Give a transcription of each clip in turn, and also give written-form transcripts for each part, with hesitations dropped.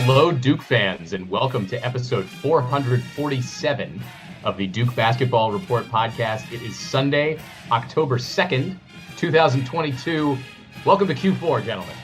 Hello, Duke fans, and welcome to episode 447 of the Duke Basketball Report podcast. It is Sunday, October 2nd, 2022. Welcome to Q4, gentlemen.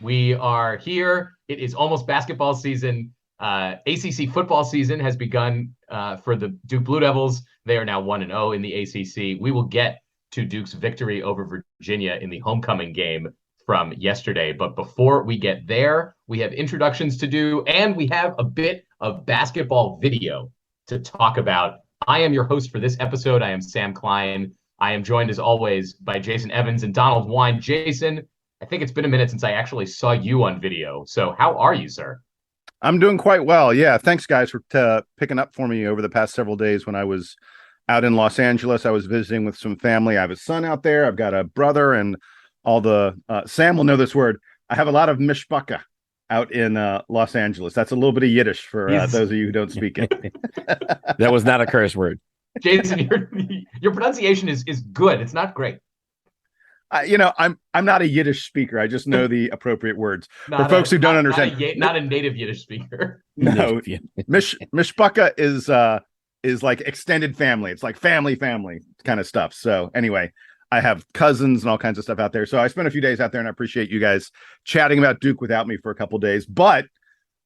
We are here. It is almost basketball season. ACC football season has begun for the Duke Blue Devils. They are now 1-0 in the ACC. We will get to Duke's victory over Virginia in the homecoming game from yesterday. But before we get there, we have introductions to do, and we have a bit of basketball video to talk about. I am your host for this episode. I am Sam Klein. I am joined, as always, by Jason Evans and Donald Wine. Jason, I think it's been a minute since I actually saw you on video. So how are you, sir? I'm doing quite well. Yeah, thanks, guys, for picking up for me over the past several days when I was out in Los Angeles. I was visiting with some family. I have a son out there. I've got a brother and all the Sam will know this word. I have a lot of mishpaka out in Los Angeles. That's a little bit of Yiddish for those of you who don't speak it. That was not a curse word. Jason, your pronunciation is good. It's not great. I'm not a Yiddish speaker. I just know the appropriate words. For folks who don't understand. Not a native Yiddish speaker. No, mishpaka is like extended family. It's like family kind of stuff. So anyway, I have cousins and all kinds of stuff out there. So I spent a few days out there, and I appreciate you guys chatting about Duke without me for a couple of days. But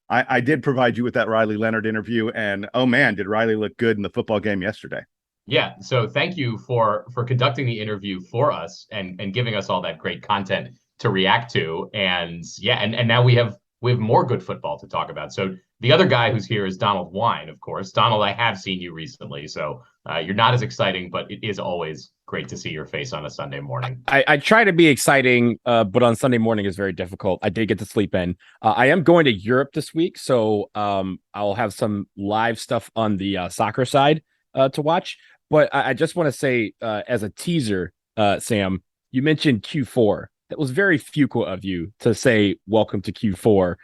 I did provide you with that Riley Leonard interview, and oh man, did Riley look good in the football game yesterday. Yeah, so thank you for conducting the interview for us and giving us all that great content to react to. And yeah, and now we have more good football to talk about. So the other guy who's here is Donald Wine, of course. Donald, I have seen you recently, so you're not as exciting, but it is always great to see your face on a Sunday morning. I try to be exciting, but on Sunday morning is very difficult. I did get to sleep in. I am going to Europe this week, so I'll have some live stuff on the soccer side to watch. But I just want to say, as a teaser, Sam, you mentioned Q4. It was very Fuqua of you to say welcome to Q4,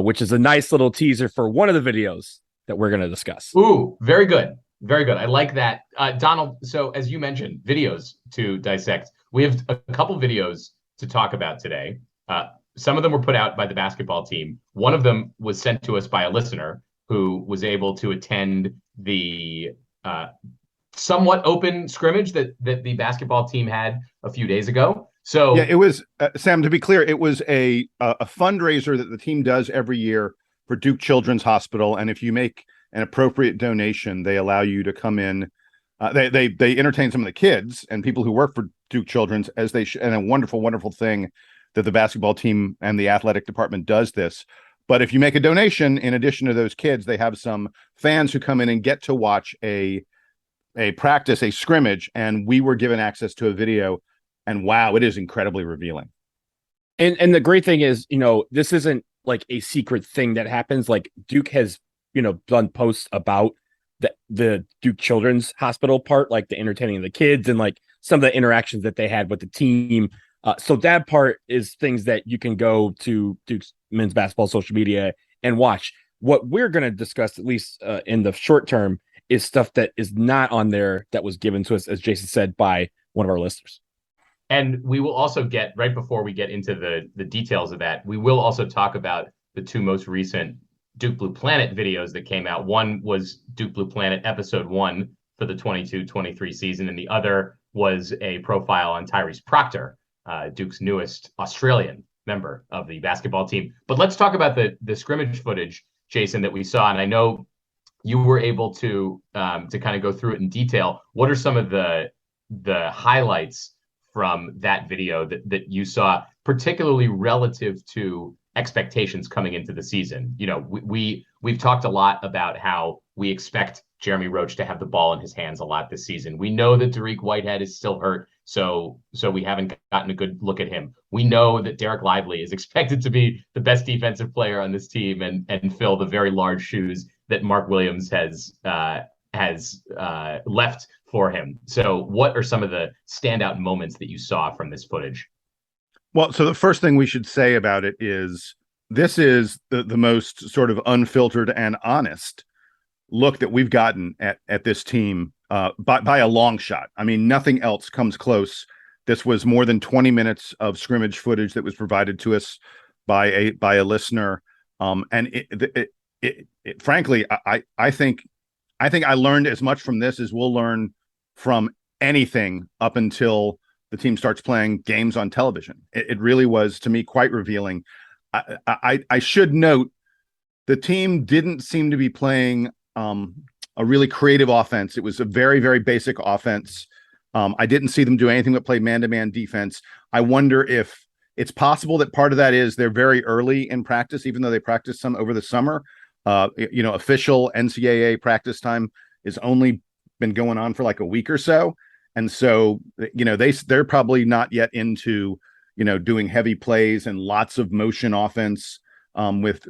which is a nice little teaser for one of the videos that we're going to discuss. Ooh, very good. Very good. I like that. Donald, so as you mentioned, videos to dissect. We have a couple videos to talk about today. Some of them were put out by the basketball team. One of them was sent to us by a listener who was able to attend the somewhat open scrimmage that the basketball team had a few days ago. So yeah, it was Sam, to be clear, it was a fundraiser that the team does every year for Duke Children's Hospital. And if you make an appropriate donation, they allow you to come in. They entertain some of the kids and people who work for Duke Children's as they and a wonderful thing that the basketball team and the athletic department does this. But if you make a donation, in addition to those kids, they have some fans who come in and get to watch a practice, a scrimmage, and we were given access to a video, and wow, it is incredibly revealing. And the great thing is, this isn't like a secret thing that happens. Like Duke has, done posts about the Duke Children's Hospital part, like the entertaining of the kids and like some of the interactions that they had with the team. So that part is things that you can go to Duke's men's basketball social media and watch. What we're going to discuss, at least in the short term, is stuff that is not on there that was given to us, as Jason said, by one of our listeners. And we will also get, right before we get into the details of that, we will also talk about the two most recent Duke Blue Planet videos that came out. One was Duke Blue Planet episode 1 for the 22-23 season, and the other was a profile on Tyrese Proctor, Duke's newest Australian member of the basketball team. But let's talk about the scrimmage footage, Jason, that we saw. And I know you were able to kind of go through it in detail. What are some of the highlights from that video that you saw, particularly relative to expectations coming into the season? We've talked a lot about how we expect Jeremy Roach to have the ball in his hands a lot this season. We know that Dariq Whitehead is still hurt, so we haven't gotten a good look at him. We know that Derek Lively is expected to be the best defensive player on this team and fill the very large shoes that Mark Williams has left for him. So what are some of the standout moments that you saw from this footage? Well, so the first thing we should say about it is this is the most sort of unfiltered and honest look that we've gotten at this team by a long shot. I mean, nothing else comes close. This was more than 20 minutes of scrimmage footage that was provided to us by a listener. And frankly, I think I learned as much from this as we'll learn from anything up until the team starts playing games on television. It really was, to me, quite revealing. I should note the team didn't seem to be playing a really creative offense. It was a very, very basic offense. I didn't see them do anything but play man-to-man defense. I wonder if it's possible that part of that is they're very early in practice, even though they practiced some over the summer. Official NCAA practice time has only been going on for like a week or so. And so, they're probably not yet into, doing heavy plays and lots of motion offense with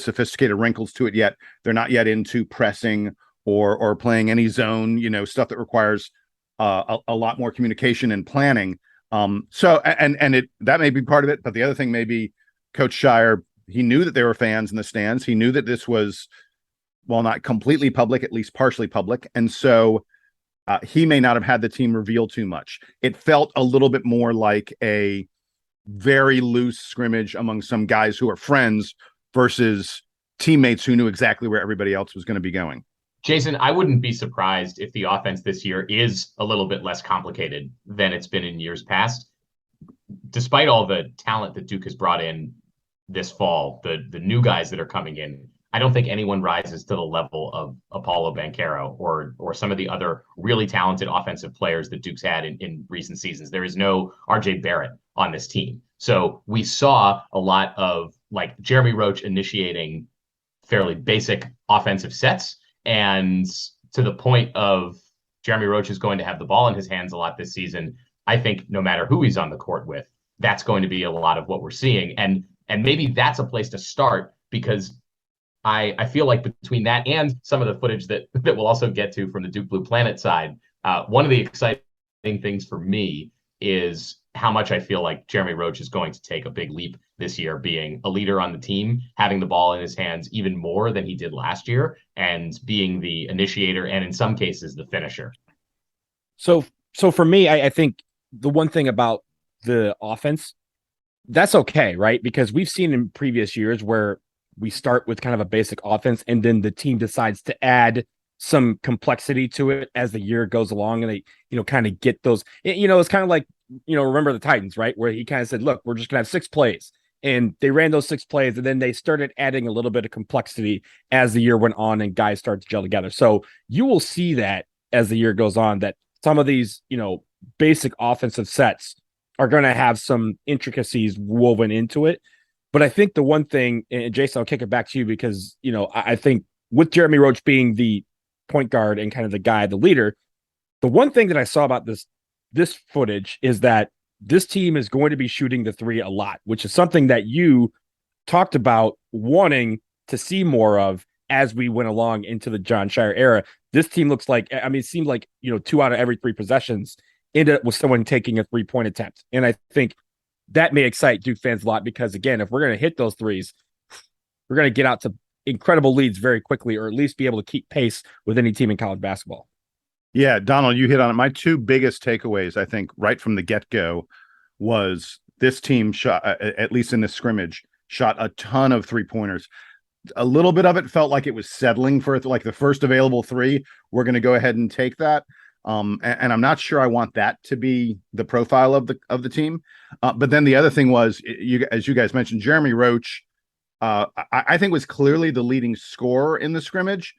sophisticated wrinkles to it yet. They're not yet into pressing or playing any zone, stuff that requires a lot more communication and planning. That may be part of it, but the other thing may be Coach Shire, he knew that there were fans in the stands. He knew that this was, well, not completely public, at least partially public. And so he may not have had the team reveal too much. It felt a little bit more like a very loose scrimmage among some guys who are friends versus teammates who knew exactly where everybody else was going to be going. Jason, I wouldn't be surprised if the offense this year is a little bit less complicated than it's been in years past. Despite all the talent that Duke has brought in this fall, the new guys that are coming in, I don't think anyone rises to the level of Paolo Banchero or some of the other really talented offensive players that Duke's had in recent seasons. There is no RJ Barrett on this team. So we saw a lot of like Jeremy Roach initiating fairly basic offensive sets. And to the point of Jeremy Roach is going to have the ball in his hands a lot this season. I think no matter who he's on the court with, that's going to be a lot of what we're seeing. And maybe that's a place to start, because I feel like between that and some of the footage that we'll also get to from the Duke Blue Planet side, one of the exciting things for me is how much I feel like Jeremy Roach is going to take a big leap this year, being a leader on the team, having the ball in his hands even more than he did last year, and being the initiator and in some cases the finisher. So for me, I think the one thing about the offense, that's okay, right? Because we've seen in previous years where we start with kind of a basic offense and then the team decides to add some complexity to it as the year goes along, and they, kind of get those, it's kind of like, remember the Titans, right? Where he kind of said, look, we're just going to have 6 plays. And they ran those 6 plays, and then they started adding a little bit of complexity as the year went on and guys start to gel together. So you will see that as the year goes on, that some of these, basic offensive sets are going to have some intricacies woven into it. But I think the one thing, and Jason, I'll kick it back to you because, I think with Jeremy Roach being the point guard and kind of the guy, the leader, the one thing that I saw about this footage is that this team is going to be shooting the 3 a lot, which is something that you talked about wanting to see more of as we went along into the Jon Scheyer era. This team looks like, it seemed like, 2 out of every 3 possessions ended up with someone taking a 3-point attempt. And I think that may excite Duke fans a lot because, again, if we're going to hit those threes, we're going to get out to incredible leads very quickly, or at least be able to keep pace with any team in college basketball. Yeah, Donald, you hit on it. My 2 biggest takeaways, I think, right from the get-go was this team shot, at least in this scrimmage, shot a ton of 3-pointers. A little bit of it felt like it was settling for like the first available 3. We're going to go ahead and take that. And I'm not sure I want that to be the profile of the team. But then the other thing was, as you guys mentioned, Jeremy Roach, I think was clearly the leading scorer in the scrimmage.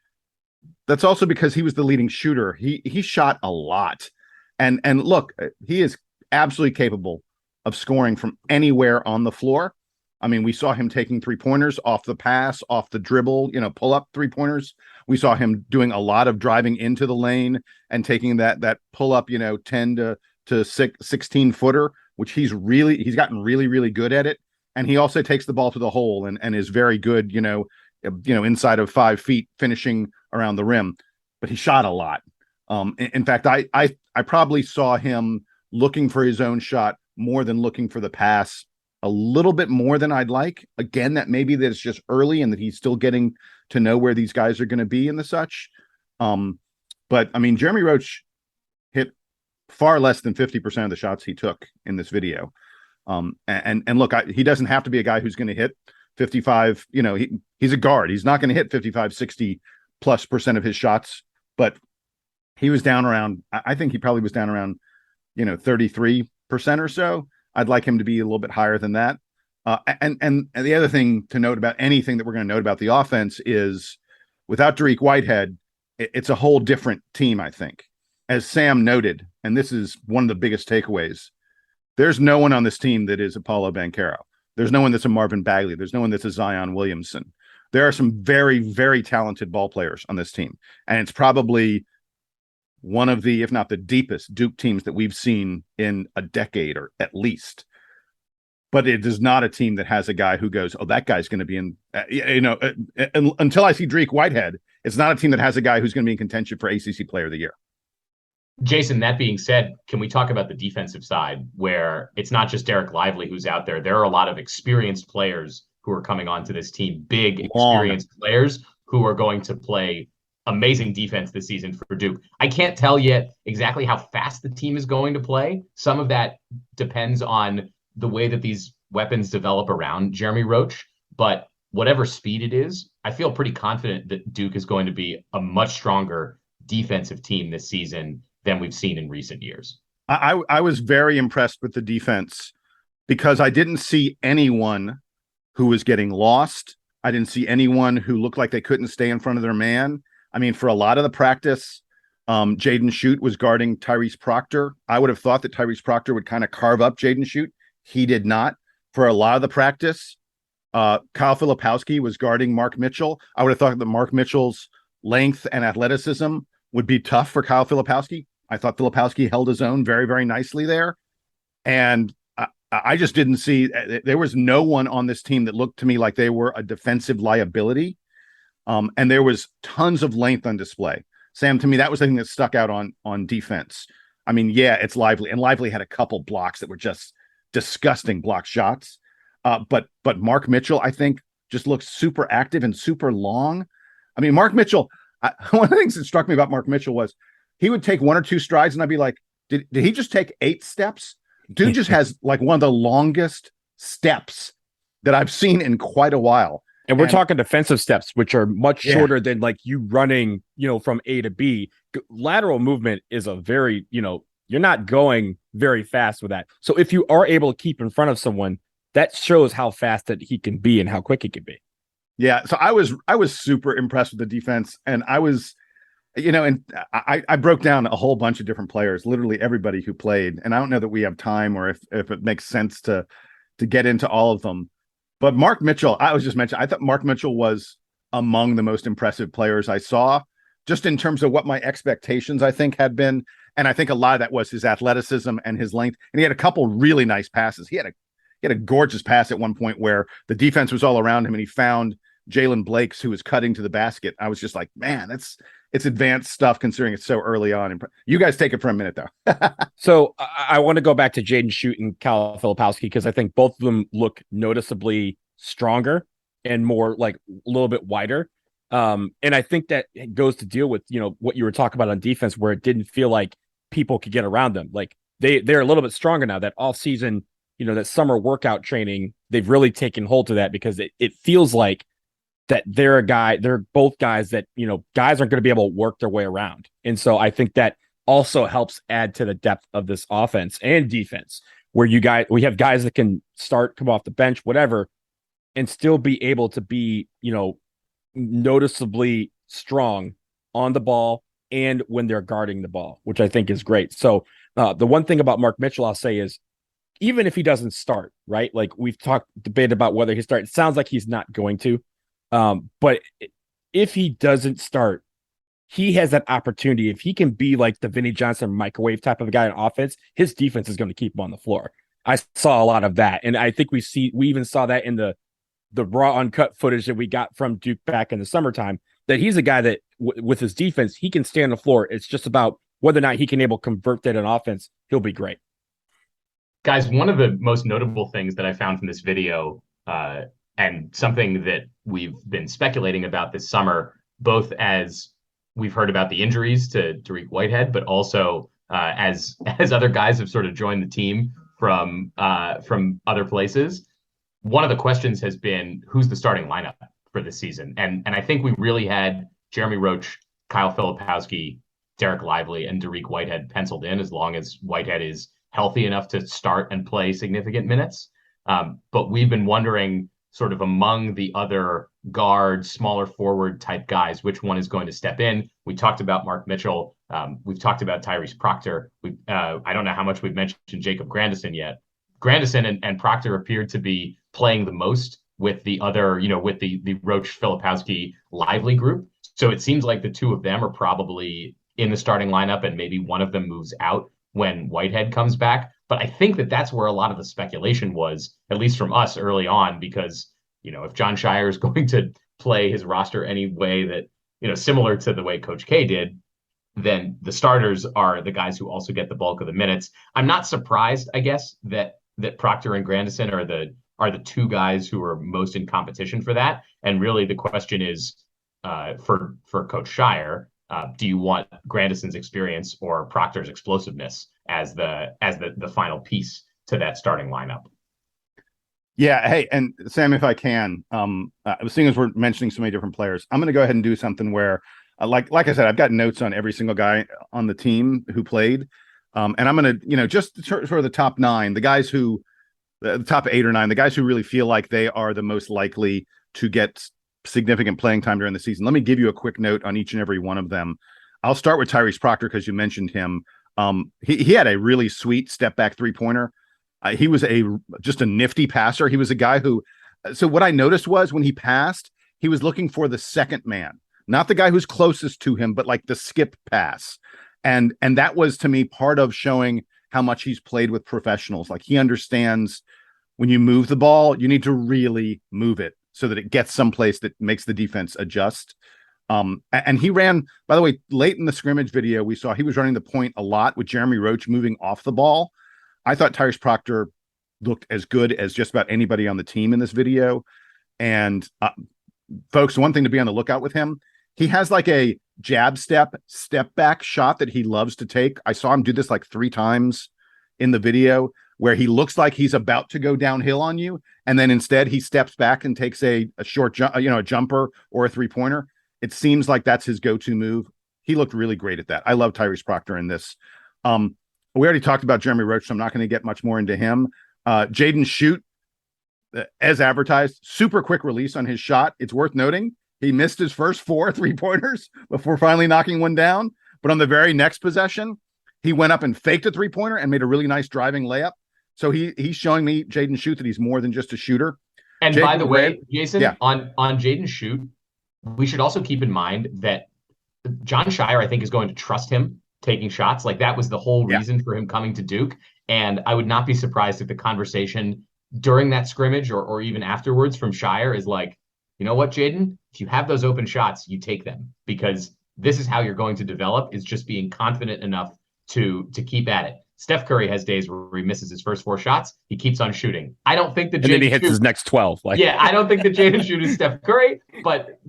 That's also because he was the leading shooter. He shot a lot, and look, he is absolutely capable of scoring from anywhere on the floor. I mean, we saw him taking 3-pointers off the pass, off the dribble, pull up 3-pointers. We saw him doing a lot of driving into the lane and taking that pull up, 10 to 16 footer, which he's gotten really, really good at it. And he also takes the ball to the hole and is very good, inside of 5 feet finishing around the rim. But he shot a lot. In fact, I probably saw him looking for his own shot more than looking for the pass, a little bit more than I'd like. Again, that maybe that it's just early and that he's still getting to know where these guys are going to be and the such. But I mean, Jeremy Roach hit far less than 50% of the shots he took in this video. And look, he doesn't have to be a guy who's going to hit 55, he's a guard. He's not going to hit 55, 60+% of his shots, but he was down around, I think he probably was down around, 33% or so. I'd like him to be a little bit higher than that. And the other thing to note about anything that we're going to note about the offense is without Tyrese Whitehead, it's a whole different team, I think. As Sam noted, and this is one of the biggest takeaways, there's no one on this team that is a Paolo Banchero. There's no one that's a Marvin Bagley. There's no one that's a Zion Williamson. There are some very, very talented ball players on this team. And it's probably one of the, if not the deepest Duke teams that we've seen in a decade or at least. But it is not a team that has a guy who goes, oh, that guy's going to be in, until I see Tyrese Whitehead, it's not a team that has a guy who's going to be in contention for ACC Player of the Year. Jason, that being said, can we talk about the defensive side where it's not just Derek Lively who's out there? There are a lot of experienced players who are coming onto this team, big experienced players who are going to play amazing defense this season for Duke. I can't tell yet exactly how fast the team is going to play. Some of that depends on the way that these weapons develop around Jeremy Roach, but whatever speed it is, I feel pretty confident that Duke is going to be a much stronger defensive team this season than we've seen in recent years. I was very impressed with the defense because I didn't see anyone who was getting lost. I didn't see anyone who looked like they couldn't stay in front of their man. I mean, for a lot of the practice, Jaden Schutt was guarding Tyrese Proctor. I would have thought that Tyrese Proctor would kind of carve up Jaden Schutt. He did not. For a lot of the practice, Kyle Filipowski was guarding Mark Mitchel. I would have thought that Mark Mitchell's length and athleticism would be tough for Kyle Filipowski. I thought Filipowski held his own very, very nicely there. And I just didn't see, there was no one on this team that looked to me like they were a defensive liability. And there was tons of length on display. Sam, to me, that was the thing that stuck out on defense. I mean, yeah, it's Lively, and Lively had a couple blocks that were just disgusting block shots. But Mark Mitchell, I think, just looks super active and super long. I mean, Mark Mitchell, one of the things that struck me about Mark Mitchell was he would take one or two strides and I'd be like, did he just take 8 steps? Dude just has like one of the longest steps that I've seen in quite a while. And we're talking defensive steps, which are much shorter than like you running, from A to B. Lateral movement is a very, you're not going very fast with that. So if you are able to keep in front of someone, that shows how fast that he can be and how quick he can be. Yeah. So I was super impressed with the defense, and I was, and I broke down a whole bunch of different players, literally everybody who played. And I don't know that we have time or if it makes sense to get into all of them. But Mark Mitchell, I thought Mark Mitchell was among the most impressive players I saw, just in terms of what my expectations, I think, had been. And I think a lot of that was his athleticism and his length. And he had a couple really nice passes. He had a gorgeous pass at one point where the defense was all around him and he found Jalen Blakes, who was cutting to the basket. I was just like, man, it's advanced stuff considering it's so early on. You guys take it for a minute, though. So I want to go back to Jaden Schutt and Kyle Filipowski because I think both of them look noticeably stronger and more like a little bit wider. And I think that goes to deal with, what you were talking about on defense, where it didn't feel like people could get around them. Like they're a little bit stronger now. That off season, that summer workout training, they've really taken hold to that because it feels like that they're both guys that, guys aren't going to be able to work their way around. And so I think that also helps add to the depth of this offense and defense, where we have guys that can start, come off the bench, whatever, and still be able to be, noticeably strong on the ball and when they're guarding the ball, which I think is great. So the one thing about Mark Mitchell, I'll say, is even if he doesn't start, right? Like we've debated about whether he starts. It sounds like he's not going to. But if he doesn't start, he has that opportunity. If he can be like the Vinny Johnson microwave type of a guy in offense, his defense is going to keep him on the floor. I saw a lot of that. And I think we even saw that in the raw uncut footage that we got from Duke back in the summertime, that he's a guy that with his defense, he can stay on the floor. It's just about whether or not he can able to convert that in offense. He'll be great. Guys, one of the most notable things that I found from this video, and something that we've been speculating about this summer, both as we've heard about the injuries to Tyrese Whitehead, but also as other guys have sort of joined the team from other places. one of the questions has been who's the starting lineup for this season. And I think we really had Jeremy Roach, Kyle Filipowski, Derek Lively, and Dariq Whitehead penciled in as long as Whitehead is healthy enough to start and play significant minutes. But we've been wondering sort of among the other guard, smaller forward type guys, which one is going to step in. We talked about Mark Mitchell. We've talked about Tyrese Proctor. I don't know how much we've mentioned Jacob Grandison yet. Grandison and Proctor appeared to be playing the most with the other, with the Roach, Filipowski, Lively group. So it seems like the two of them are probably in the starting lineup, and maybe one of them moves out when Whitehead comes back. But I think that that's where a lot of the speculation was, at least from us early on, because, if Jon Scheyer is going to play his roster any way that, similar to the way Coach K did, then the starters are the guys who also get the bulk of the minutes. I'm not surprised, I guess, that Proctor and Grandison are the two guys who are most in competition for that. And really the question is, for Coach Scheyer, do you want Grandison's experience or Proctor's explosiveness as the final piece to that starting lineup? Yeah. Hey, and Sam, if I can, seeing as we're mentioning so many different players, I'm going to go ahead and do something where, like I said, I've got notes on every single guy on the team who played. And I'm going to, just for the top 9, the guys who, the top 8 or 9, the guys who really feel like they are the most likely to get significant playing time during the season. Let me give you a quick note on each and every one of them. I'll start with Tyrese Proctor because you mentioned him. He had a really sweet step back 3-pointer. He was just a nifty passer. He was a guy who, so what I noticed was when he passed, he was looking for the second man, not the guy who's closest to him, but like the skip pass. And that was to me part of showing how much he's played with professionals. Like he understands when you move the ball, you need to really move it so that it gets someplace that makes the defense adjust. And he ran, by the way, late in the scrimmage video, we saw he was running the point a lot with Jeremy Roach moving off the ball. I thought Tyrese Proctor looked as good as just about anybody on the team in this video. And folks, one thing to be on the lookout with him, he has like a jab step back shot that he loves to take. I saw him do this like 3 times in the video where he looks like he's about to go downhill on you. And then instead he steps back and takes a short jump, a jumper or a 3-pointer. It seems like that's his go-to move. He looked really great at that. I love Tyrese Proctor in this. We already talked about Jeremy Roach, so I'm not going to get much more into him. Jaden Shoot, as advertised, super quick release on his shot. It's worth noting he missed his first 4 3-pointers before finally knocking one down. But on the very next possession, he went up and faked a 3-pointer and made a really nice driving layup. So he's showing me, Jaden Shoot, that he's more than just a shooter. And by the way, Jason, on Jaden Shoot, we should also keep in mind that Jon Scheyer, I think, is going to trust him taking shots. Like that was the whole reason for him coming to Duke. And I would not be surprised if the conversation during that scrimmage or even afterwards from Scheyer is like, you know what, Jaden, if you have those open shots, you take them, because this is how you're going to develop, is just being confident enough to keep at it. Steph Curry has days where he misses his first 4 shots. He keeps on shooting. I don't think that Jaden, and then he hits his next 12. I don't think that Jaden Shoot is Steph Curry, but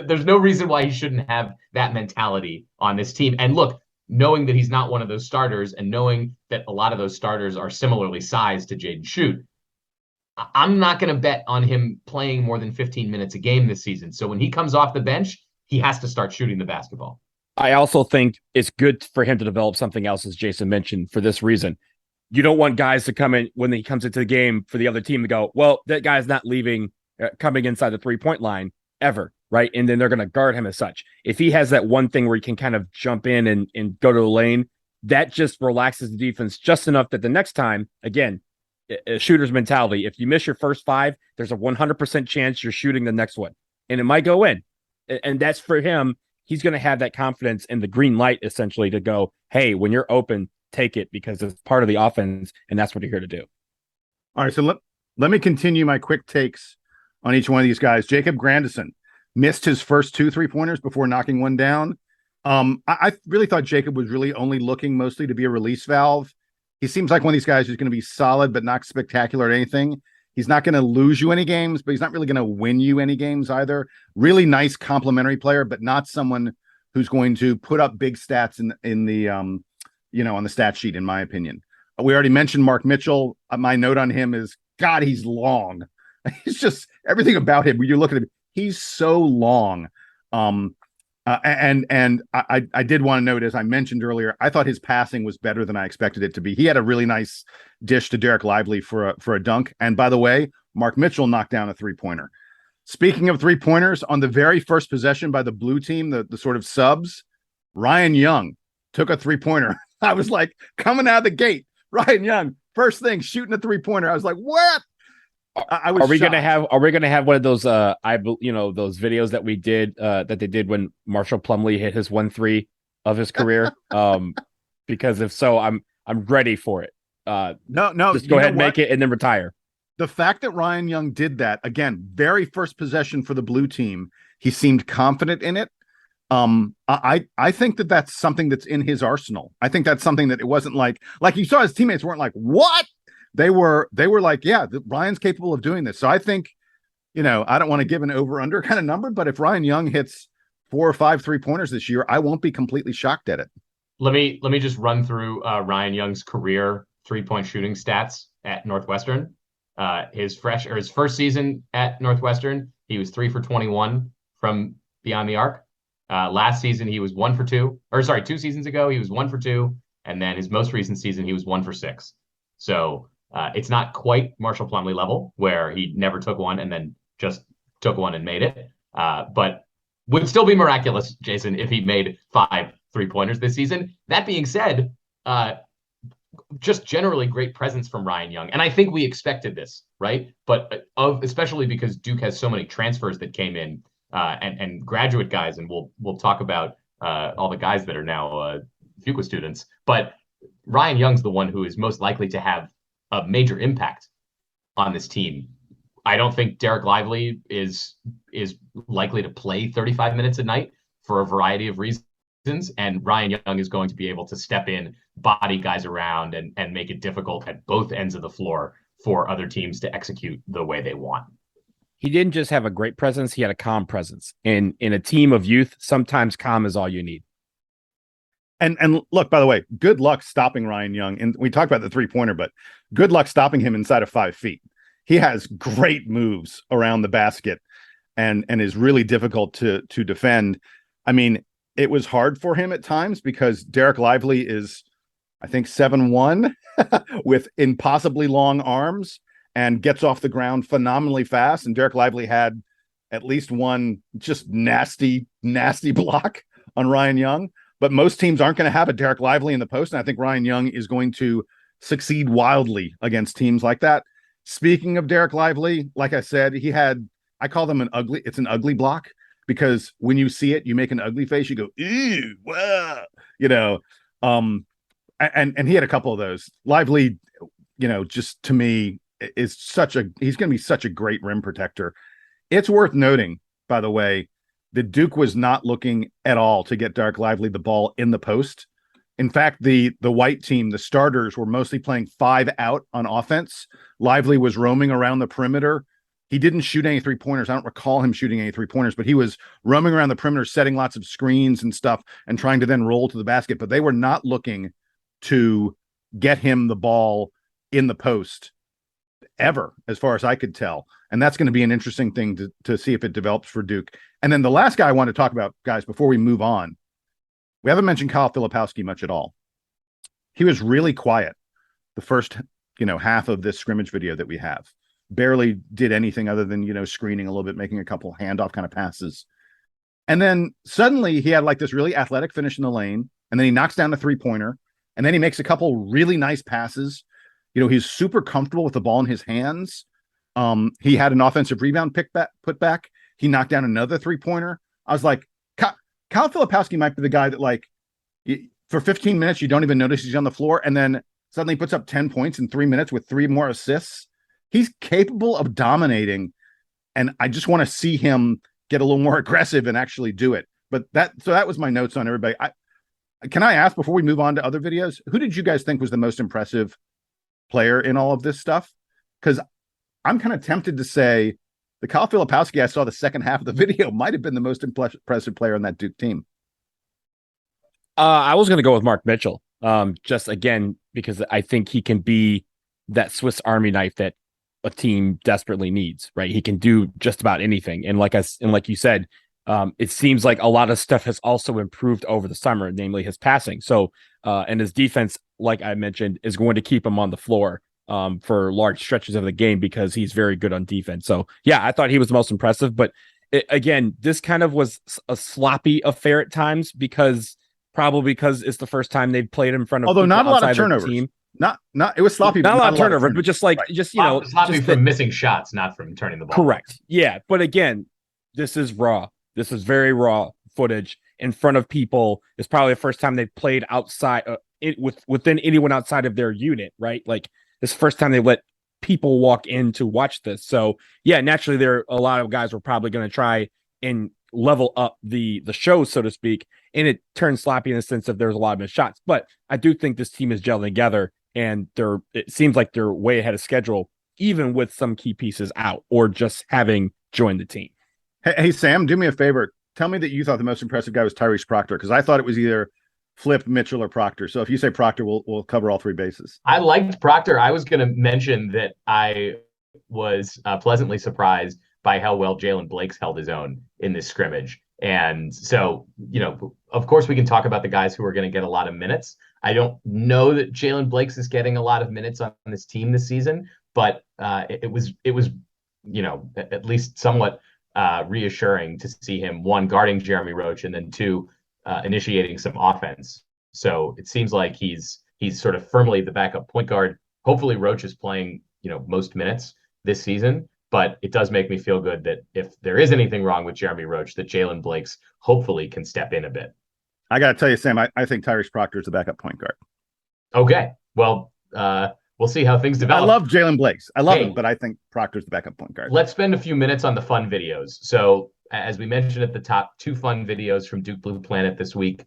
there's no reason why he shouldn't have that mentality on this team. And look, knowing that he's not one of those starters and knowing that a lot of those starters are similarly sized to Jaden Shoot, I'm not going to bet on him playing more than 15 minutes a game this season. So when he comes off the bench, he has to start shooting the basketball. I also think it's good for him to develop something else, as Jason mentioned, for this reason. You don't want guys to come in when he comes into the game for the other team to go, well, that guy's not leaving, coming inside the 3-point line ever, right? And then they're going to guard him as such. If he has that one thing where he can kind of jump in and go to the lane, that just relaxes the defense just enough that the next time, again, a shooter's mentality, if you miss your first 5, there's a 100% chance you're shooting the next one, and it might go in. And that's for him. He's going to have that confidence and the green light essentially to go, hey, when you're open, take it, because it's part of the offense, and that's what you're here to do. All right, so let me continue my quick takes on each one of these guys. Jacob Grandison missed his first 2 3-pointers before knocking one down. I really thought Jacob was really only looking mostly to be a release valve. He seems like one of these guys who's going to be solid but not spectacular at anything. He's not going to lose you any games, but he's not really going to win you any games either. Really nice complimentary player, but not someone who's going to put up big stats in the on the stat sheet, in my opinion. We already mentioned Mark Mitchell. My note on him is, God, he's long. He's just everything about him. When you look at him, he's so long. I did want to note, as I mentioned earlier, I thought his passing was better than I expected it to be. He had a really nice dish to Derek Lively for a dunk. And by the way, Mark Mitchell knocked down a 3-pointer. Speaking of 3-pointers, on the very first possession by the blue team, the sort of subs, Ryan Young took a 3-pointer. I was like, coming out of the gate, Ryan Young, first thing, shooting a 3-pointer. I was like, what? I was. Are we gonna have one of those those videos that we did that they did when Marshall Plumlee hit his 1-3 of his career? Because if so, I'm ready for it. No, just go ahead and make it and then retire. The fact that Ryan Young did that, again, very first possession for the blue team, he seemed confident in it. I think that that's something that's in his arsenal. I think that's something that it wasn't like you saw his teammates weren't like, what? They were like, yeah, Ryan's capable of doing this. So I think, I don't want to give an over-under kind of number, but if Ryan Young hits 4 or 5 3-pointers this year, I won't be completely shocked at it. Let me just run through Ryan Young's career 3-point shooting stats at Northwestern. His first season at Northwestern, he was 3 for 21 from beyond the arc. Last season, he was 1 for 2. 2 seasons ago, he was 1 for 2. And then his most recent season, he was 1 for 6. So it's not quite Marshall Plumlee level, where he never took one and then just took one and made it. But would still be miraculous, Jason, if he made 5 3-pointers this season. That being said, just generally great presence from Ryan Young. And I think we expected this, right? But especially because Duke has so many transfers that came in and graduate guys, and we'll talk about all the guys that are now Fuqua students. But Ryan Young's the one who is most likely to have a major impact on this team. I don't think Derek Lively is likely to play 35 minutes a night for a variety of reasons. And Ryan Young is going to be able to step in, body guys around, and make it difficult at both ends of the floor for other teams to execute the way they want. He didn't just have a great presence, he had a calm presence. In a team of youth, sometimes calm is all you need. And look, by the way, good luck stopping Ryan Young. And we talked about the 3-pointer, but good luck stopping him inside of 5 feet. He has great moves around the basket and is really difficult to defend. I mean, it was hard for him at times because Derek Lively is, I think, 7'1" with impossibly long arms and gets off the ground phenomenally fast. And Derek Lively had at least one just nasty block on Ryan Young. But most teams aren't going to have a Derek Lively in the post. And I think Ryan Young is going to succeed wildly against teams like that. Speaking of Derek Lively, like I said, I call them it's an ugly block, because when you see it, you make an ugly face. You go, ew, wow, and he had a couple of those. Lively, just to me is he's going to be such a great rim protector. It's worth noting, by the way, that Duke was not looking at all to get Derek Lively the ball in the post. In fact, the white team, the starters, were mostly playing 5 out on offense. Lively was roaming around the perimeter. He didn't shoot any 3-pointers. I don't recall him shooting any 3-pointers, but he was roaming around the perimeter, setting lots of screens and stuff and trying to then roll to the basket. But they were not looking to get him the ball in the post ever, as far as I could tell. And that's going to be an interesting thing to see if it develops for Duke. And then the last guy I want to talk about, guys, before we move on, we haven't mentioned Kyle Filipowski much at all. He was really quiet the first, half of this scrimmage video that we have. Barely did anything other than, screening a little bit, making a couple handoff kind of passes. And then suddenly he had like this really athletic finish in the lane. And then he knocks down a 3-pointer. And then he makes a couple really nice passes. He's super comfortable with the ball in his hands. He had an offensive rebound put back. He knocked down another 3-pointer. I was like, Kyle Filipowski might be the guy that, for 15 minutes, you don't even notice he's on the floor. And then suddenly puts up 10 points in 3 minutes with 3 more assists. He's capable of dominating. And I just want to see him get a little more aggressive and actually do it. But that was my notes on everybody. Can I ask, before we move on to other videos, who did you guys think was the most impressive player in all of this stuff? Because I'm kind of tempted to say the Kyle Filipowski I saw the second half of the video might have been the most impressive player on that Duke team. I was going to go with Mark Mitchell, just again, because I think he can be that Swiss Army knife that a team desperately needs, right? He can do just about anything. And like you said, it seems like a lot of stuff has also improved over the summer, namely his passing. So, and his defense, like I mentioned, is going to keep him on the floor for large stretches of the game because he's very good on defense. So, yeah, I thought he was the most impressive. But again, this kind of was a sloppy affair at times because it's the first time they've played in front of. Although not a lot of turnovers. Not it was sloppy. Not a lot of turnovers, but just like right. Sloppy from missing shots, not from turning the ball. Correct. Yeah, but again, this is raw. This is very raw footage in front of people. It's probably the first time they've played outside within anyone outside of their unit, right? Like this is the first time they let people walk in to watch this. So yeah, naturally, a lot of guys were probably going to try and level up the show, so to speak, and it turned sloppy in the sense of there's a lot of missed shots. But I do think this team is gelling together, and it seems like they're way ahead of schedule, even with some key pieces out or just having joined the team. Hey, Sam, do me a favor. Tell me that you thought the most impressive guy was Tyrese Proctor, because I thought it was either Flip, Mitchell, or Proctor. So if you say Proctor, we'll cover all three bases. I liked Proctor. I was going to mention that I was pleasantly surprised by how well Jalen Blakes held his own in this scrimmage. And so, of course, we can talk about the guys who are going to get a lot of minutes. I don't know that Jalen Blakes is getting a lot of minutes on this team this season, but it was at least somewhat reassuring to see him, one, guarding Jeremy Roach, and then two, initiating some offense. So it seems like he's sort of firmly the backup point guard. Hopefully Roach is playing, most minutes this season, but it does make me feel good that if there is anything wrong with Jeremy Roach, that Jalen Blakes hopefully can step in a bit. I got to tell you, Sam, I think Tyrese Proctor is the backup point guard. Okay. Well, we'll see how things develop. I love Jalen Blakes. I love him, but I think Proctor's the backup point guard. Let's spend a few minutes on the fun videos. So as we mentioned at the top, 2 fun videos from Duke Blue Planet this week.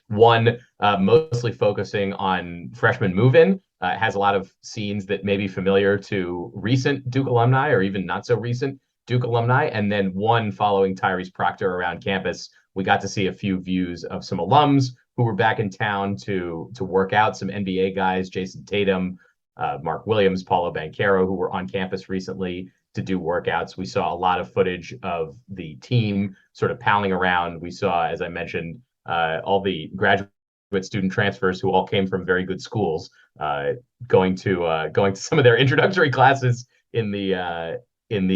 One mostly focusing on freshman move-in. Has a lot of scenes that may be familiar to recent Duke alumni or even not so recent Duke alumni. And then one following Tyrese Proctor around campus. We got to see a few views of some alums who were back in town to work out, some NBA guys, Jason Tatum, Mark Williams, Paolo Banchero, who were on campus recently to do workouts. We saw a lot of footage of the team sort of pounding around. We saw, as I mentioned, all the graduate student transfers who all came from very good schools, going to some of their introductory classes in the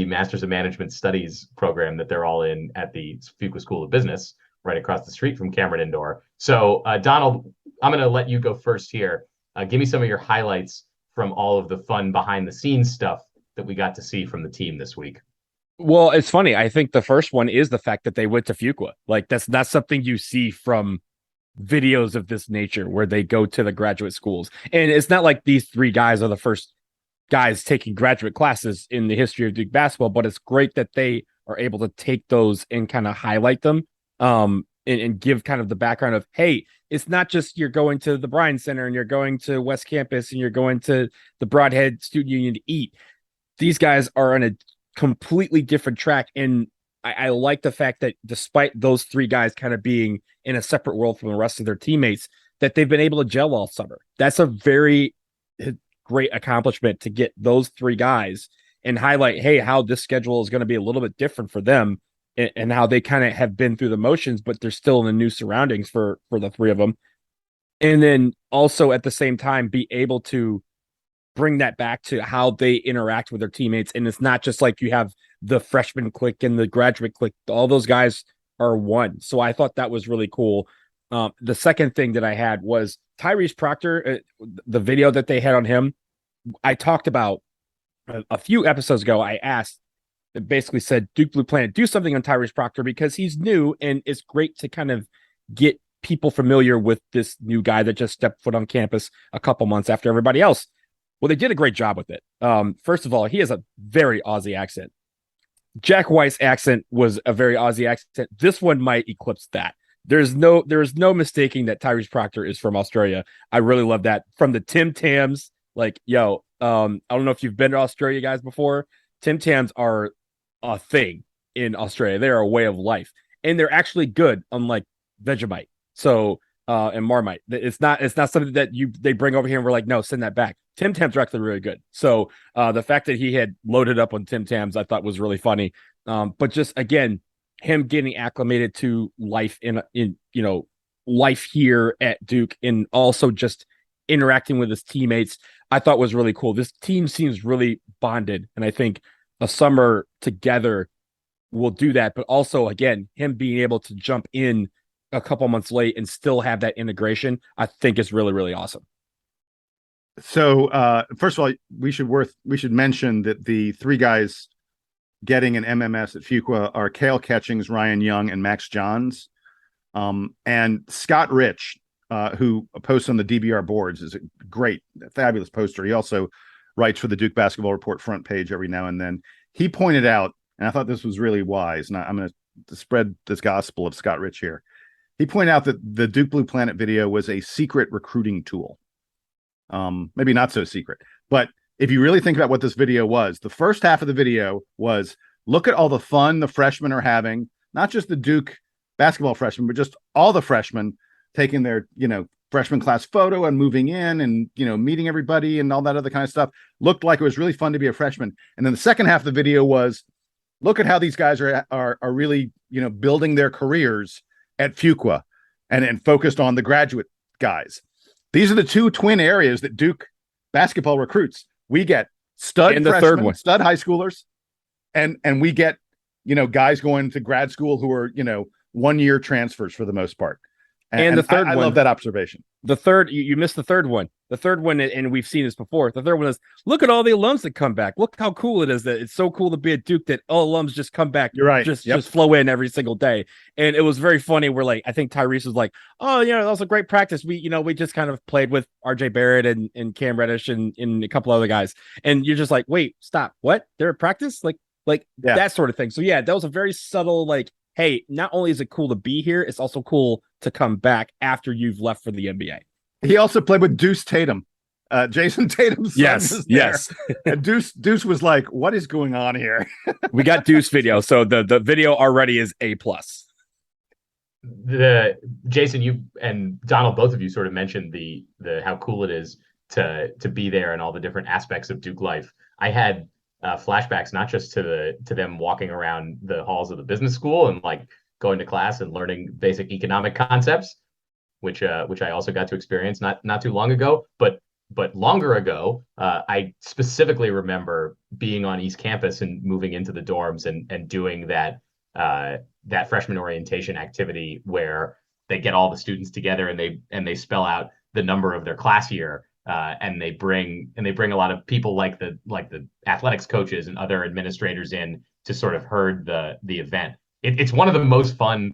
Masters of Management Studies program that they're all in at the Fuqua School of Business, right across the street from Cameron Indoor. So, Donald, I'm going to let you go first here. Give me some of your highlights from all of the fun behind the scenes stuff that we got to see from the team this week. Well, it's funny. I think the first one is the fact that they went to Fuqua. Like, that's not something you see from videos of this nature where they go to the graduate schools. And it's not like these 3 guys are the first guys taking graduate classes in the history of Duke basketball, but it's great that they are able to take those and kind of highlight them, and give kind of the background of, hey, it's not just you're going to the Bryan Center and you're going to West Campus and you're going to the Broadhead Student Union to eat. These guys are on a completely different track. And I like the fact that despite those 3 guys kind of being in a separate world from the rest of their teammates, that they've been able to gel all summer. That's a very great accomplishment to get those 3 guys and highlight, hey, how this schedule is going to be a little bit different for them and how they kind of have been through the motions, but they're still in the new surroundings for the 3 of them. And then also at the same time, be able to bring that back to how they interact with their teammates. And it's not just like you have the freshman clique and the graduate clique. All those guys are one. So I thought that was really cool. The second thing that I had was Tyrese Proctor, the video that they had on him. I talked about a few episodes ago. I asked, it basically said, Duke Blue Planet, do something on Tyrese Proctor because he's new and it's great to kind of get people familiar with this new guy that just stepped foot on campus a couple months after everybody else. Well, they did a great job with it. First of all, he has a very Aussie accent. Jack White's accent was a very Aussie accent. This one might eclipse that. There's no mistaking that Tyrese Proctor is from Australia. I really love that. From the Tim Tams, like, I don't know if you've been to Australia, guys, before. Tim Tams are a thing in Australia. They are a way of life. And they're actually good, unlike Vegemite. So and Marmite. It's not something that they bring over here and we're like, no, send that back. Tim Tams are actually really good. So the fact that he had loaded up on Tim Tams, I thought was really funny. But just again, him getting acclimated to life in life here at Duke, and also just interacting with his teammates, I thought was really cool. This team seems really bonded, and I think a summer together will do that. But also, again, him being able to jump in a couple months late and still have that integration, I think is really, really awesome. So first of all, we should mention that the three guys getting an MMS at Fuqua are Cale Catchings, Ryan Young, and Max Johns. And Scott Rich, who posts on the DBR boards, is a great, fabulous poster. He also writes for the Duke Basketball Report front page every now and then. He pointed out, and I thought this was really wise, and I'm going to spread this gospel of Scott Rich here. He pointed out that the Duke Blue Planet video was a secret recruiting tool. Maybe not so secret, but if you really think about what this video was, the first half of the video was, look at all the fun the freshmen are having, not just the Duke basketball freshmen, but just all the freshmen taking their, freshman class photo and moving in and, meeting everybody and all that other kind of stuff. Looked like it was really fun to be a freshman. And then the second half of the video was, look at how these guys are really, building their careers at Fuqua and focused on the graduate guys. These are the two twin areas that Duke basketball recruits. We get stud and the freshmen, third one, stud high schoolers, and we get, guys going to grad school who are, 1 year transfers for the most part. And the third I one, love that observation. The third, you missed the third one. The third one, and we've seen this before. The third one is, look at all the alums that come back. Look how cool it is that it's so cool to be at Duke that all alums just come back. You're right. Just flow in every single day. And it was very funny. We're like, I think Tyrese was like, oh, that was a great practice. We just kind of played with RJ Barrett and Cam Reddish and a couple other guys. And you're just like, wait, stop. What? They're at practice? Like that sort of thing. So yeah, that was a very subtle, like, hey, not only is it cool to be here, it's also cool to come back after you've left for the NBA. He also played with Deuce Tatum, Jason Tatum's son. Yes. And Deuce was like, "What is going on here?" We got Deuce video, so the video already is A+. Jason, you and Donald, both of you sort of mentioned the how cool it is to be there and all the different aspects of Duke life. I had flashbacks not just to them walking around the halls of the business school and like going to class and learning basic economic concepts, which I also got to experience not too long ago, but longer ago. I specifically remember being on East Campus and moving into the dorms and doing that freshman orientation activity where they get all the students together and they spell out the number of their class year. And they bring a lot of people like the athletics coaches and other administrators in to sort of herd the event. It's one of the most fun,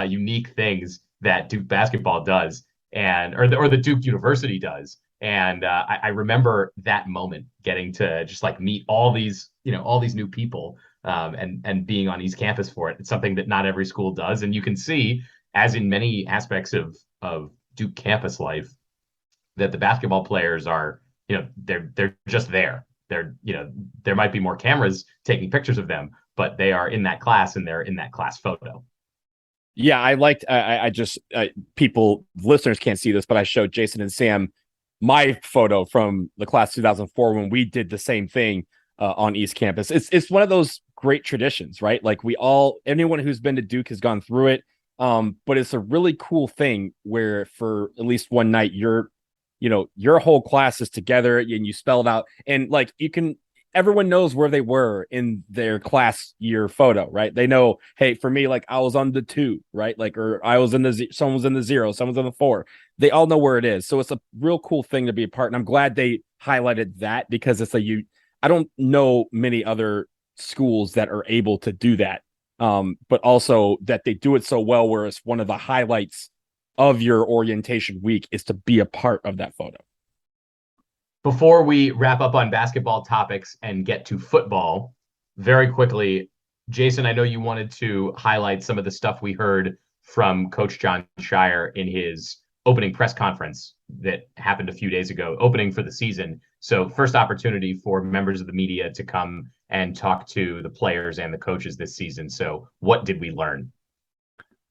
unique things that Duke basketball does, or the Duke University does. And I remember that moment, getting to just like meet all these new people, and being on East Campus for it. It's something that not every school does, and you can see, as in many aspects of Duke campus life, that the basketball players are, they're just there. There might be more cameras taking pictures of them, but they are in that class and they're in that class photo. Yeah, I liked, listeners can't see this, but I showed Jason and Sam my photo from the class 2004 when we did the same thing on East Campus. It's one of those great traditions, right? Like anyone who's been to Duke has gone through it. But it's a really cool thing where for at least one night, your whole class is together and you spell it out, and like everyone knows where they were in their class year photo, right? They know, hey, for me, like I was on the 2, right? Like, or I was someone was in the 0, someone's on the 4. They all know where it is. So it's a real cool thing to be a part. And I'm glad they highlighted that, because it's I don't know many other schools that are able to do that. But also that they do it so well, where it's one of the highlights of your orientation week is to be a part of that photo. Before we wrap up on basketball topics and get to football, very quickly, Jason, I know you wanted to highlight some of the stuff we heard from Coach John Shire in his opening press conference that happened a few days ago, opening for the season. So first opportunity for members of the media to come and talk to the players and the coaches this season. So what did we learn?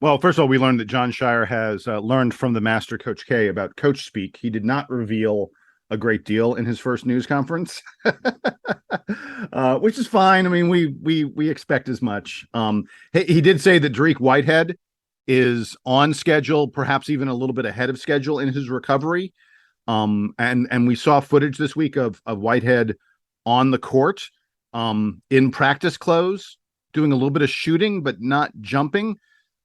Well, first of all, we learned that John Shire has learned from the master Coach K about coach speak. He did not reveal a great deal in his first news conference, which is fine. I mean, we expect as much. He did say that Tyrese Whitehead is on schedule, perhaps even a little bit ahead of schedule in his recovery. And we saw footage this week of Whitehead on the court, in practice clothes, doing a little bit of shooting, but not jumping.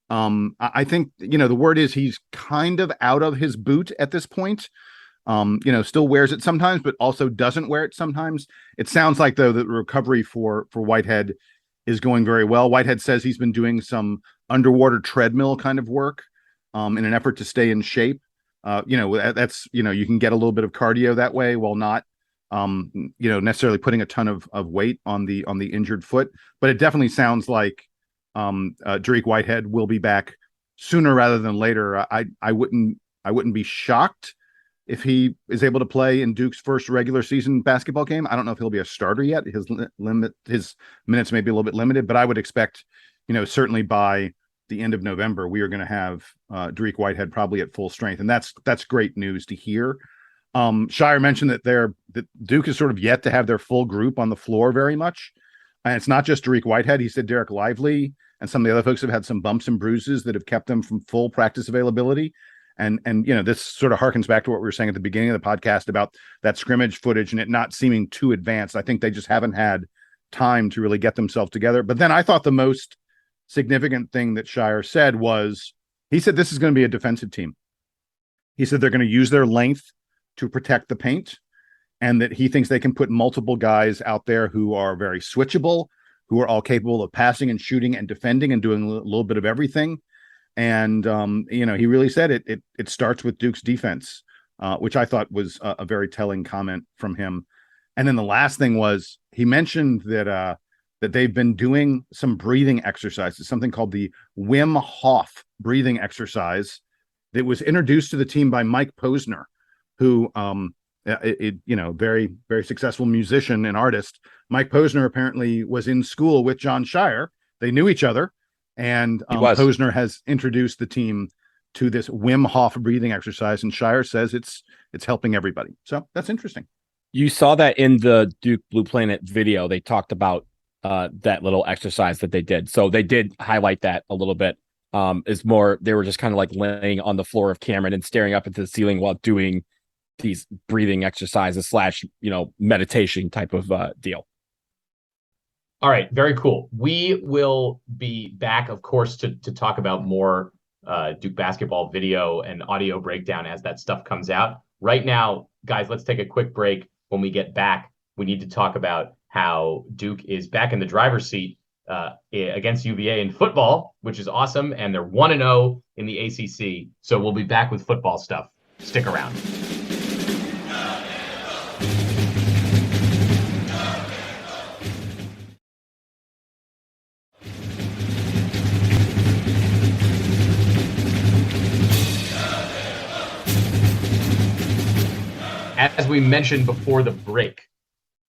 I think, the word is he's kind of out of his boot at this point. Still wears it sometimes, but also doesn't wear it sometimes. It sounds like, though, that the recovery for Whitehead is going very well. Whitehead says he's been doing some underwater treadmill kind of work, in an effort to stay in shape. That's, you can get a little bit of cardio that way while not, necessarily putting a ton of weight on the injured foot. But it definitely sounds like Tyrese Whitehead will be back sooner rather than later. I wouldn't be shocked if he is able to play in Duke's first regular season basketball game. I don't know if he'll be a starter yet. His minutes may be a little bit limited, but I would expect, certainly by the end of November, we are going to have Tyrese Whitehead probably at full strength, and that's great news to hear. Shire mentioned that Duke is sort of yet to have their full group on the floor very much. And it's not just Tyrese Whitehead. He said Derek Lively and some of the other folks have had some bumps and bruises that have kept them from full practice availability. And this sort of harkens back to what we were saying at the beginning of the podcast about that scrimmage footage and it not seeming too advanced. I think they just haven't had time to really get themselves together. But then I thought the most significant thing that Shire said was, he said this is going to be a defensive team. He said they're going to use their length to protect the paint, and that he thinks they can put multiple guys out there who are very switchable, who are all capable of passing and shooting and defending and doing a little bit of everything. And, he really said it starts with Duke's defense, which I thought was a very telling comment from him. And then the last thing was, he mentioned that they've been doing some breathing exercises, something called the Wim Hof breathing exercise that was introduced to the team by Mike Posner, who, very, very successful musician and artist. Mike Posner apparently was in school with John Shire. They knew each other. And Posner has introduced the team to this Wim Hof breathing exercise, and Shire says it's helping everybody. So that's interesting. You saw that in the Duke Blue Planet video. They talked about that little exercise that they did. So they did highlight that a little bit. They were just kind of like laying on the floor of Cameron and staring up into the ceiling while doing these breathing exercises / meditation type of deal. All right, very cool. We will be back, of course, to talk about more Duke basketball video and audio breakdown as that stuff comes out. Right now, guys, let's take a quick break. When we get back, we need to talk about how Duke is back in the driver's seat against UVA in football, which is awesome, and they're 1-0 in the ACC. So we'll be back with football stuff. Stick around. As we mentioned before the break,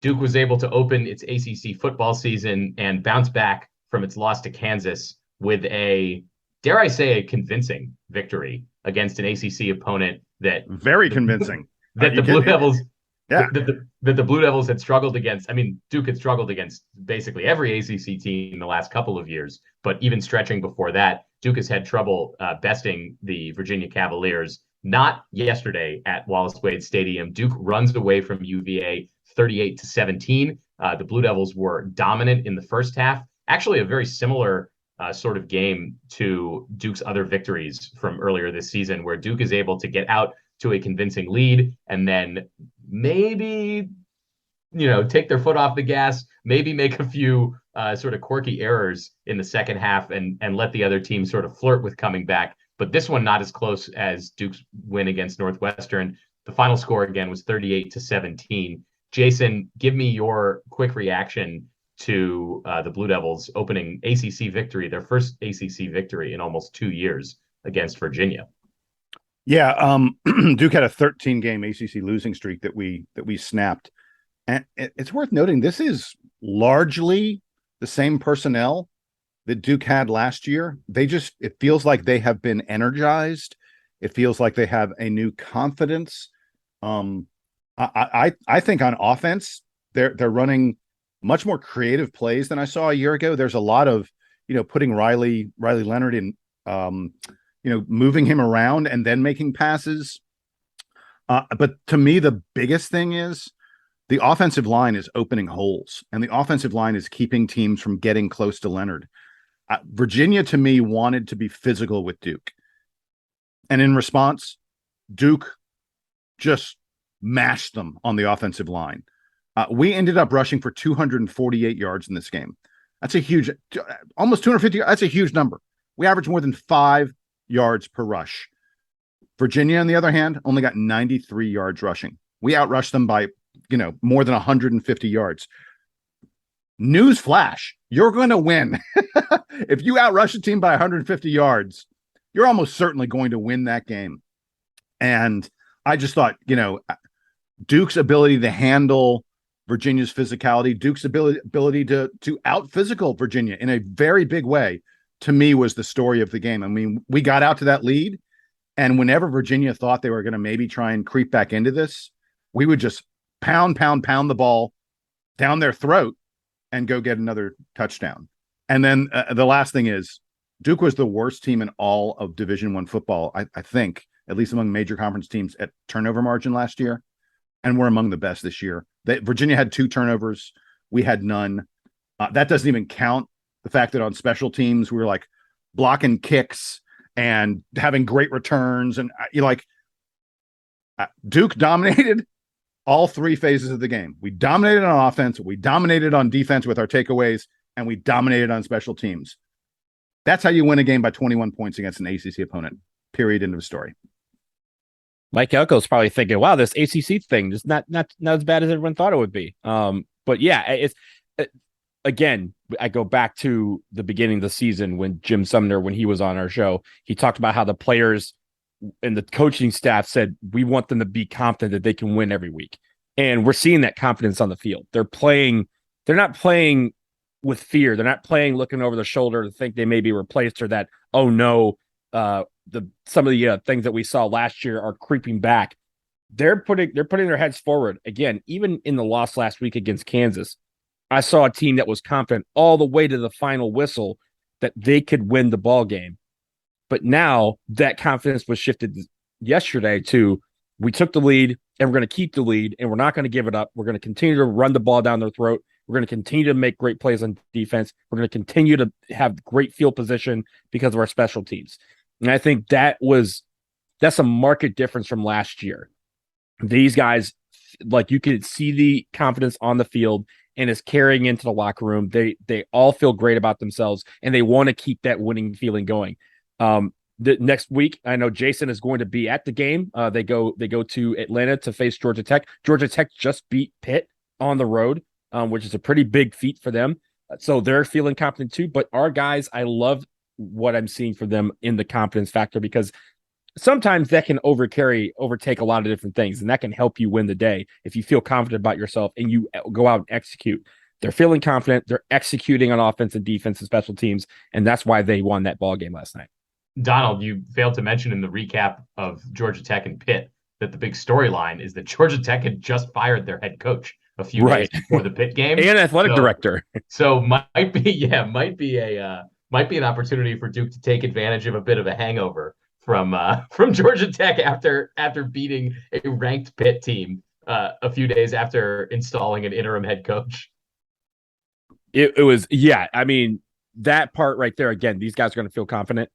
Duke was able to open its ACC football season and bounce back from its loss to Kansas with a, dare I say, a convincing victory against an ACC opponent that very convincing that the Blue Devils, yeah, that the Blue Devils had struggled against. I mean, Duke had struggled against basically every ACC team in the last couple of years, but even stretching before that, Duke has had trouble besting the Virginia Cavaliers. Not yesterday at Wallace-Wade Stadium. Duke runs away from UVA 38-17. The Blue Devils were dominant in the first half. Actually, a very similar sort of game to Duke's other victories from earlier this season, where Duke is able to get out to a convincing lead and then maybe, take their foot off the gas, maybe make a few sort of quirky errors in the second half and let the other team sort of flirt with coming back. But this one not as close as Duke's win against Northwestern. The final score, again, was 38-17. Jason, give me your quick reaction to the Blue Devils opening ACC victory, their first ACC victory in almost 2 years against Virginia. Yeah, Duke had a 13-game ACC losing streak that we snapped. And it's worth noting, this is largely the same personnel that Duke had last year. It feels like they have been energized. It feels like they have a new confidence. I think on offense, they're running much more creative plays than I saw a year ago. There's a lot of, putting Riley Leonard in, moving him around and then making passes. But to me, the biggest thing is the offensive line is opening holes, and the offensive line is keeping teams from getting close to Leonard. Virginia, to me, wanted to be physical with Duke. And in response, Duke just mashed them on the offensive line. We ended up rushing for 248 yards in this game. That's a huge, almost 250. That's a huge number. We averaged more than 5 yards per rush. Virginia, on the other hand, only got 93 yards rushing. We outrushed them by, more than 150 yards. News flash, you're going to win. If you outrush a team by 150 yards, you're almost certainly going to win that game. And I just thought, Duke's ability to handle Virginia's physicality, Duke's ability to out physical Virginia in a very big way, to me, was the story of the game. I mean, we got out to that lead, and whenever Virginia thought they were going to maybe try and creep back into this, we would just pound the ball down their throat and go get another touchdown. And then the last thing is, Duke was the worst team in all of Division I football, I think, at least among major conference teams, at turnover margin last year. And we're among the best this year. Virginia had 2 turnovers. We had none. That doesn't even count the fact that on special teams, we were like blocking kicks and having great returns. And Duke dominated all 3 phases of the game. We dominated on offense, we dominated on defense with our takeaways, and we dominated on special teams. That's how you win a game by 21 points against an ACC opponent. Period. End of story. Mike Elko's probably thinking, "Wow, this ACC thing is not as bad as everyone thought it would be." But yeah, again, I go back to the beginning of the season when Jim Sumner, when he was on our show, he talked about how the players and the coaching staff said, we want them to be confident that they can win every week. And we're seeing that confidence on the field. They're not playing with fear. They're not playing looking over the shoulder to think they may be replaced, or that, oh no, some of the things that we saw last year are creeping back. They're putting their heads forward. Again, even in the loss last week against Kansas, I saw a team that was confident all the way to the final whistle that they could win the ball game. But now that confidence was shifted yesterday to, we took the lead and we're going to keep the lead and we're not going to give it up. We're going to continue to run the ball down their throat. We're going to continue to make great plays on defense. We're going to continue to have great field position because of our special teams. And I think that's a market difference from last year. These guys, like, you could see the confidence on the field and is carrying into the locker room. They all feel great about themselves and they want to keep that winning feeling going. The next week, I know Jason is going to be at the game. They go to Atlanta to face Georgia Tech. Georgia Tech just beat Pitt on the road, which is a pretty big feat for them. So they're feeling confident too. But our guys, I love what I'm seeing for them in the confidence factor, because sometimes that can overtake a lot of different things, and that can help you win the day if you feel confident about yourself and you go out and execute. They're feeling confident. They're executing on offense and defense and special teams, and that's why they won that ball game last night. Donald, you failed to mention in the recap of Georgia Tech and Pitt that the big storyline is that Georgia Tech had just fired their head coach a few days before the Pitt game and athletic director. So might be an opportunity for Duke to take advantage of a bit of a hangover from Georgia Tech after beating a ranked Pitt team a few days after installing an interim head coach. It was, yeah. I mean, that part right there, again, these guys are going to feel confident.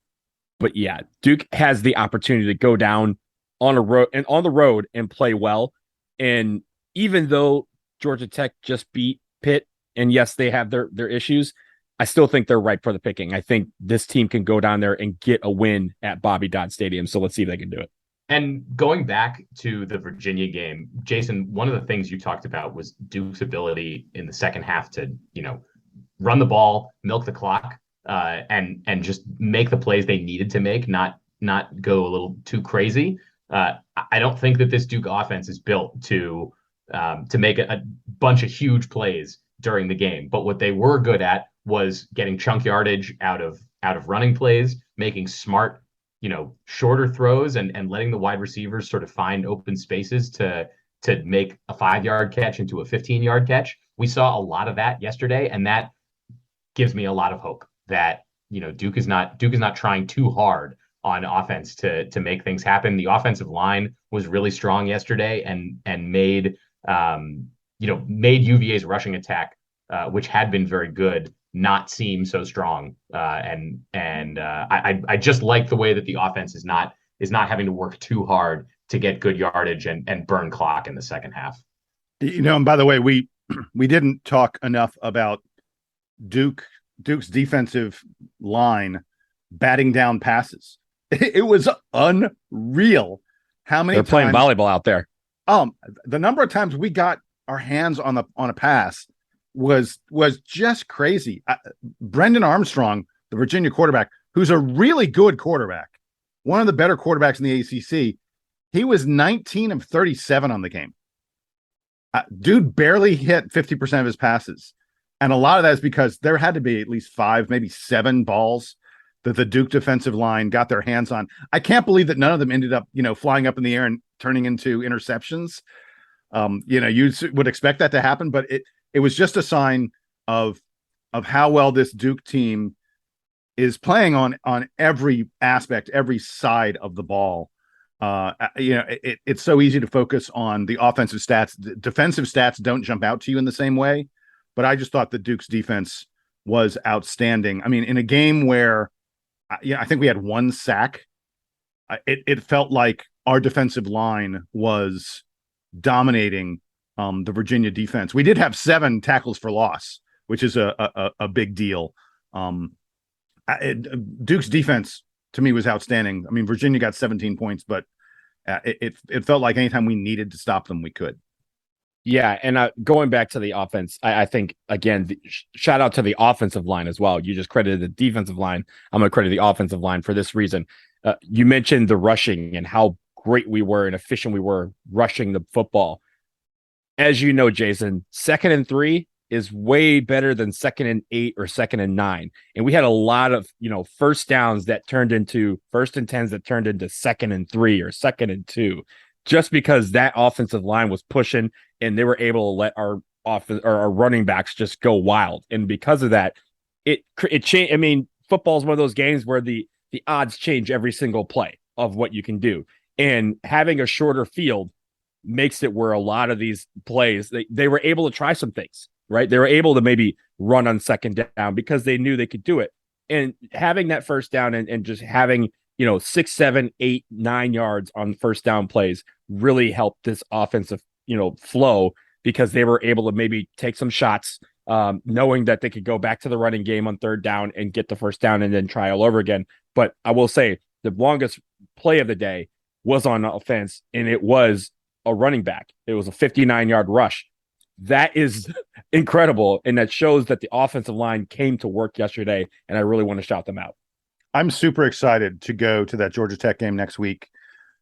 But yeah, Duke has the opportunity to go down on the road and play well. And even though Georgia Tech just beat Pitt, and yes, they have their issues, I still think they're ripe for the picking. I think this team can go down there and get a win at Bobby Dodd Stadium. So let's see if they can do it. And going back to the Virginia game, Jason, one of the things you talked about was Duke's ability in the second half to, run the ball, milk the clock, and just make the plays they needed to make, not go a little too crazy. I don't think that this Duke offense is built to make a bunch of huge plays during the game. But what they were good at was getting chunk yardage out of running plays, making smart, shorter throws, and letting the wide receivers sort of find open spaces to make a 5-yard catch into a 15-yard catch. We saw a lot of that yesterday, and that gives me a lot of hope that Duke is not trying too hard on offense to make things happen. The offensive line was really strong yesterday, and made UVA's rushing attack, which had been very good, not seem so strong. I just like the way that the offense is not having to work too hard to get good yardage and burn clock in the second half. And by the way, we didn't talk enough about Duke's defensive line batting down passes. It was unreal how many they're playing volleyball out there. The number of times we got our hands on a pass was just crazy. Brendan Armstrong, the Virginia quarterback, who's a really good quarterback, one of the better quarterbacks in the ACC, he was 19 of 37 on the game. Dude barely hit 50% of his passes. And a lot of that is because there had to be at least 5, maybe 7 balls that the Duke defensive line got their hands on. I can't believe that none of them ended up, flying up in the air and turning into interceptions. You would expect that to happen, but it was just a sign of how well this Duke team is playing on every aspect, every side of the ball. It's so easy to focus on the offensive stats. The defensive stats don't jump out to you in the same way, but I just thought the Duke's defense was outstanding. I mean, in a game where I think we had 1 sack, it felt like our defensive line was dominating the Virginia defense. We did have 7 tackles for loss, which is a big deal. Duke's defense to me was outstanding. I mean, Virginia got 17 points, but it felt like anytime we needed to stop them, we could. Yeah, and going back to the offense, I think, again, shout out to the offensive line as well. You just credited the defensive line. I'm going to credit the offensive line for this reason. You mentioned the rushing and how great we were and efficient we were rushing the football. As you know, Jason, 2nd and 3 is way better than 2nd and 8 or 2nd and 9. And we had a lot of, first downs that turned into 1st and 10s that turned into 2nd and 3 or 2nd and 2, just because that offensive line was pushing and they were able to let our running backs just go wild. And because of that, it changed. I mean, football is one of those games where the odds change every single play of what you can do. And having a shorter field makes it where a lot of these plays, they were able to try some things, right? They were able to maybe run on 2nd down because they knew they could do it. And having that first down and just having, 6, 7, 8, 9 yards on first down plays really helped this offensive, flow, because they were able to maybe take some shots, knowing that they could go back to the running game on 3rd down and get the first down and then try all over again. But I will say the longest play of the day was on offense, and it was a running back. It was a 59-yard rush. That is incredible, and that shows that the offensive line came to work yesterday, and I really want to shout them out. I'm super excited to go to that Georgia Tech game next week,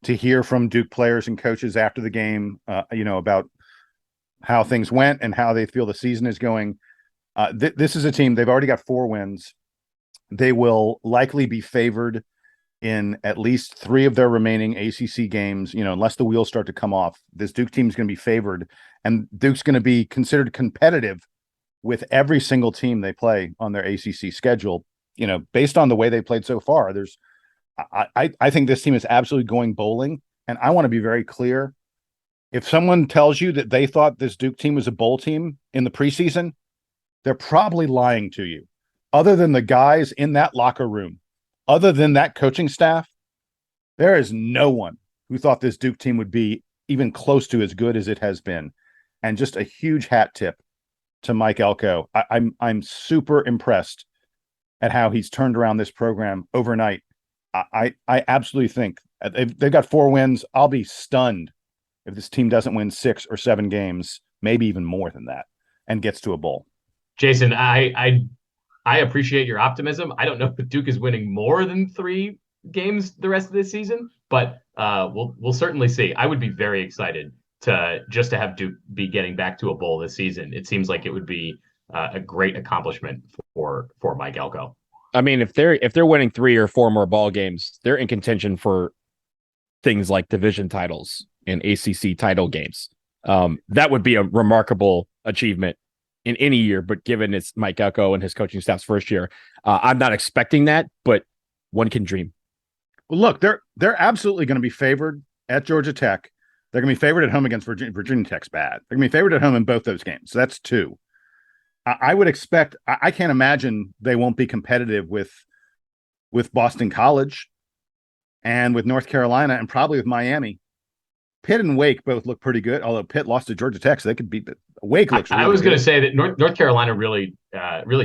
to hear from Duke players and coaches after the game, about how things went and how they feel the season is going. This is a team, they've already got 4 wins. They will likely be favored in at least 3 of their remaining ACC games, unless the wheels start to come off. This Duke team is going to be favored, and Duke's going to be considered competitive with every single team they play on their ACC schedule, based on the way they played so far. I think this team is absolutely going bowling, and I want to be very clear. If someone tells you that they thought this Duke team was a bowl team in the preseason, they're probably lying to you. Other than the guys in that locker room, other than that coaching staff, there is no one who thought this Duke team would be even close to as good as it has been. And just a huge hat tip to Mike Elko. I'm super impressed at how he's turned around this program overnight. I absolutely think they've got 4 wins. I'll be stunned if this team doesn't win 6 or 7 games, maybe even more than that, and gets to a bowl. Jason, I appreciate your optimism. I don't know if Duke is winning more than 3 games the rest of this season, but we'll certainly see. I would be very excited to have Duke be getting back to a bowl this season. It seems like it would be a great accomplishment for Mike Elko. I mean, if they're winning 3 or 4 more ball games, they're in contention for things like division titles and ACC title games. That would be a remarkable achievement in any year, but given it's Mike Elko and his coaching staff's first year, I'm not expecting that, but one can dream. Well, look, they're absolutely going to be favored at Georgia Tech. They're going to be favored at home against Virginia. Virginia Tech's bad. They're going to be favored at home in both those games. So that's 2. I would expect. I can't imagine they won't be competitive with Boston College and with North Carolina and probably with Miami. Pitt and Wake both look pretty good, although Pitt lost to Georgia Tech, so they could beat. Wake looks. Really I was going to say that North Carolina really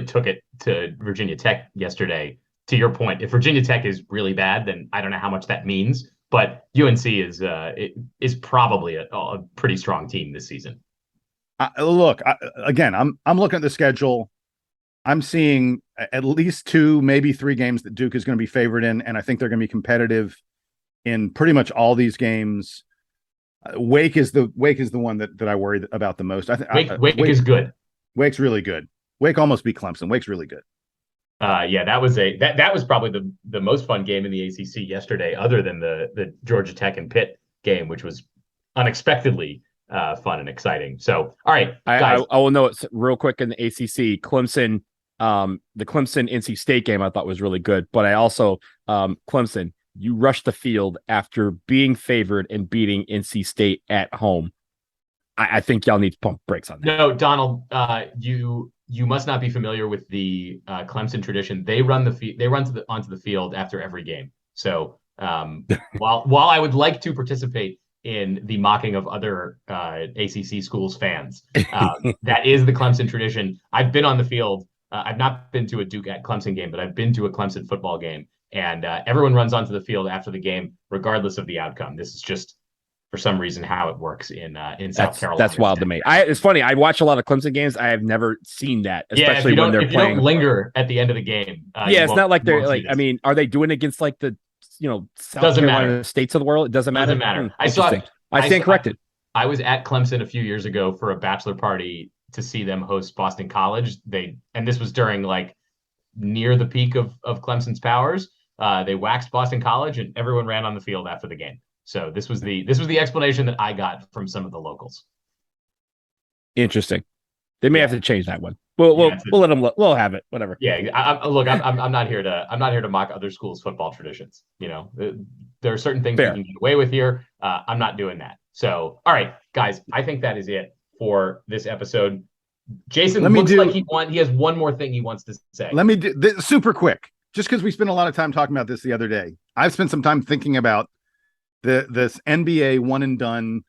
took it to Virginia Tech yesterday. To your point, if Virginia Tech is really bad, then I don't know how much that means. But UNC is probably a pretty strong team this season. Look, I'm looking at the schedule. I'm seeing at least 2, maybe 3 games that Duke is going to be favored in, and I think they're going to be competitive in pretty much all these games. Wake is the one that I worry about the most. I think Wake is good. Wake's really good. Wake almost beat Clemson. Wake's really good. Yeah, that was probably the most fun game in the ACC yesterday, other than the Georgia Tech and Pitt game, which was unexpectedly fun and exciting. So, all right, guys. I will know it's real quick in the ACC. Clemson, the Clemson NC State game I thought was really good, but I also Clemson. You rushed the field after being favored and beating NC State at home. I think y'all need to pump brakes on that. No, Donald, you must not be familiar with the Clemson tradition. They run onto the field after every game. So while I would like to participate in the mocking of other ACC schools fans, that is the Clemson tradition. I've been on the field. I've not been to a Duke at Clemson game, but I've been to a Clemson football game. And everyone runs onto the field after the game, regardless of the outcome. This is just, for some reason, how it works in South Carolina. That's wild to me. It's funny. I watch a lot of Clemson games. I have never seen that, especially when they're playing. You don't linger at the end of the game. It's not like they're like. I mean, are they doing it against like the South Carolina states of the world? It doesn't matter. Doesn't matter. I stand corrected. I was at Clemson a few years ago for a bachelor party to see them host Boston College. And this was during like near the peak of Clemson's powers. They waxed Boston College, and everyone ran on the field after the game. So this was the explanation that I got from some of the locals. Interesting. They may have to change that one. We'll let them. We'll have it. Whatever. Yeah. I'm not here to mock other schools' football traditions. There are certain things we can get away with here. I'm not doing that. So, all right, guys. I think that is it for this episode. Jason he has one more thing he wants to say. Let me do this super quick. Just because we spent a lot of time talking about this the other day, I've spent some time thinking about this NBA one and done,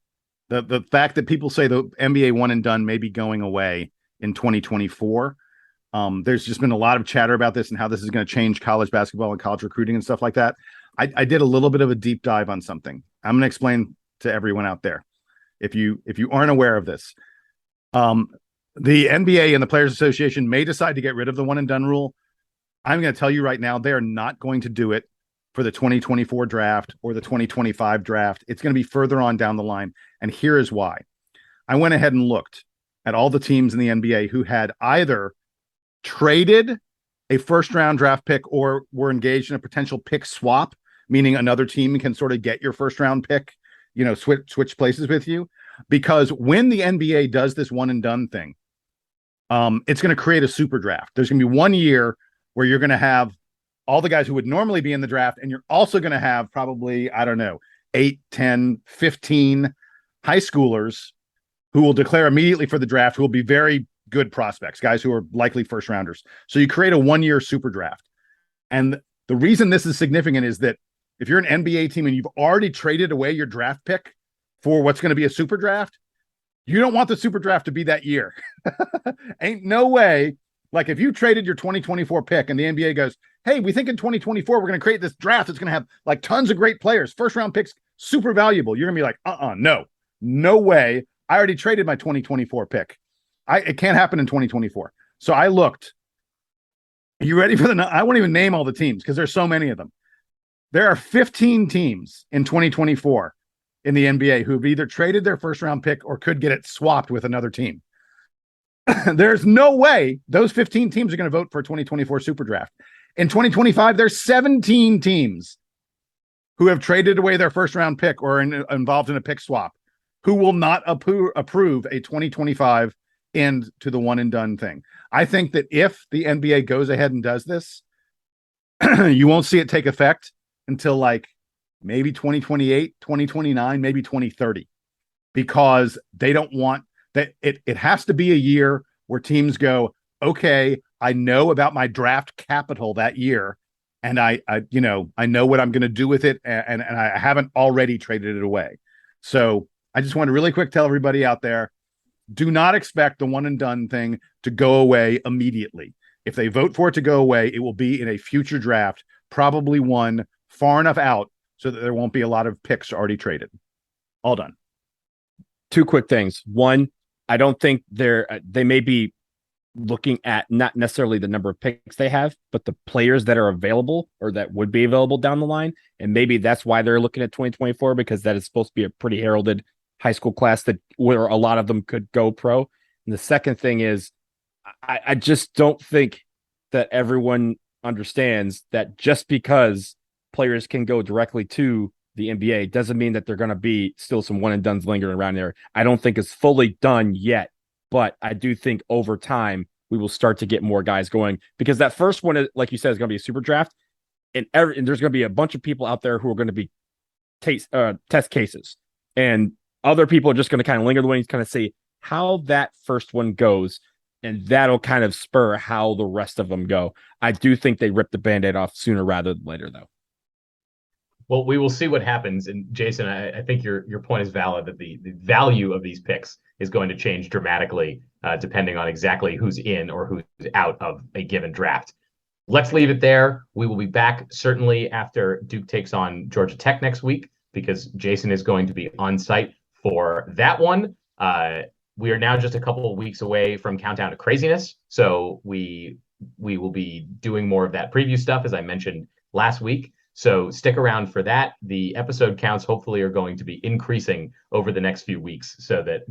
the fact that people say the NBA one and done may be going away in 2024. There's just been a lot of chatter about this and how this is going to change college basketball and college recruiting and stuff like that. I did a little bit of a deep dive on something. I'm going to explain to everyone out there. If you aren't aware of this, the NBA and the Players Association may decide to get rid of the one and done rule. I'm going to tell you right now, they are not going to do it for the 2024 draft or the 2025 draft. It's going to be further on down the line. And here is why. I went ahead and looked at all the teams in the NBA who had either traded a first round draft pick or were engaged in a potential pick swap, meaning another team can sort of get your first round pick, switch places with you. Because when the NBA does this one and done thing, it's going to create a super draft. There's going to be 1 year where you're going to have all the guys who would normally be in the draft, and you're also going to have probably, 8, 10, 15 high schoolers who will declare immediately for the draft, who will be very good prospects, guys who are likely first rounders. So you create a 1 year super draft. And the reason this is significant is that if you're an NBA team and you've already traded away your draft pick for what's going to be a super draft, you don't want the super draft to be that year. Ain't no way. Like if you traded your 2024 pick and the NBA goes, hey, we think in 2024, we're going to create this draft that's going to have like tons of great players, first round picks, super valuable. You're going to be like, no way. I already traded my 2024 pick. It can't happen in 2024. So I looked. Are you ready for I won't even name all the teams because there's so many of them. There are 15 teams in 2024 in the NBA who've either traded their first round pick or could get it swapped with another team. there's no way those 15 teams are going to vote for a 2024 Super Draft. In 2025, there's 17 teams who have traded away their first round pick or involved in a pick swap who will not approve a 2025 end to the one and done thing. I think that if the NBA goes ahead and does this, you won't see it take effect until like maybe 2028, 2029, maybe 2030, because they don't want that. It has to be a year where teams go, okay, I know about my draft capital that year, and I know what I'm going to do with it, and I haven't already traded it away. So I just want to really quick tell everybody out there, do not expect the one and done thing to go away immediately. If they vote for it to go away, it will be in a future draft, probably one far enough out so that there won't be a lot of picks already traded. All done. Two quick things. One, I don't think they may be looking at not necessarily the number of picks they have, but the players that are available or that would be available down the line. And maybe that's why they're looking at 2024, because that is supposed to be a pretty heralded high school class that where a lot of them could go pro. And the second thing is, I just don't think that everyone understands that just because players can go directly to the NBA doesn't mean that they're going to be still some one and dones lingering around there. I don't think it's fully done yet, but I do think over time we will start to get more guys going, because that first one, like you said, is going to be a super draft, and there's going to be a bunch of people out there who are going to be test cases, and other people are just going to kind of linger the way and kind of see how that first one goes, and that'll kind of spur how the rest of them go. I do think they rip the Band-Aid off sooner rather than later, though. Well, we will see what happens. And Jason, I think your point is valid, that the value of these picks is going to change dramatically depending on exactly who's in or who's out of a given draft. Let's leave it there. We will be back certainly after Duke takes on Georgia Tech next week, because Jason is going to be on site for that one. We are now just a couple of weeks away from Countdown to Craziness, so we will be doing more of that preview stuff, as I mentioned last week. So stick around for that. The episode counts hopefully are going to be increasing over the next few weeks, so that